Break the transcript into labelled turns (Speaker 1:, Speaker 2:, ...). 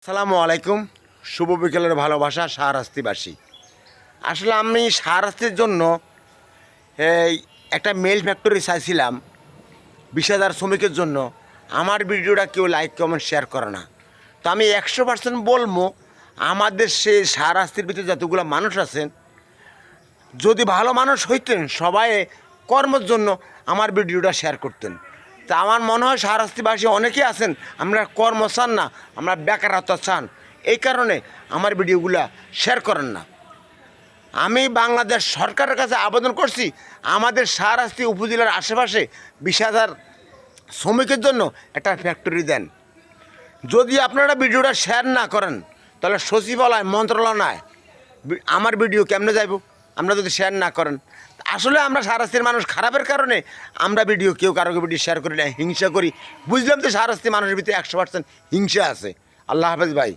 Speaker 1: আসসালামু আলাইকুম। শুভ বিকেলের ভালোবাসা শাহরাস্তিবাসী। আসলে আমি শাহরাস্তির জন্য এই একটা মেল ফ্যাক্টরি চাইছিলাম 20,000 শ্রমিকের জন্য। আমার ভিডিওটা কেউ লাইক কমেন্ট শেয়ার করে না। তো আমি 100% বলবো, আমাদের সেই শাহরাস্তির ভিতরে যতগুলো মানুষ আছেন, যদি ভালো মানুষ হইতেন সবাই কর্মের জন্য আমার ভিডিওটা শেয়ার করতেন। তা আমার মনে হয় শাহরাস্তিবাসী অনেকেই আছেন, আমরা কর্ম চান না, আমরা বেকারত্ব চান, এই কারণে আমার ভিডিওগুলা শেয়ার করেন না। আমি বাংলাদেশ সরকারের কাছে আবেদন করছি, আমাদের শাহরাস্তি উপজেলার আশেপাশে 20,000 শ্রমিকের জন্য একটা ফ্যাক্টরি দেন। যদি আপনারা ভিডিওটা শেয়ার না করেন তাহলে সচিবালয় মন্ত্রণালয় আমার ভিডিও কেমনে যাইব, আমরা যদি শেয়ার না করেন। আসলে আমরা শাহরাস্তির মানুষ খারাপের কারণে আমরা ভিডিও কেউ কারো ভিডিও শেয়ার করি না, হিংসা করি। বুঝলাম তো শাহরাস্তি মানুষের ভিতরে 100% হিংসা আছে। আল্লাহ হাফেজ ভাই।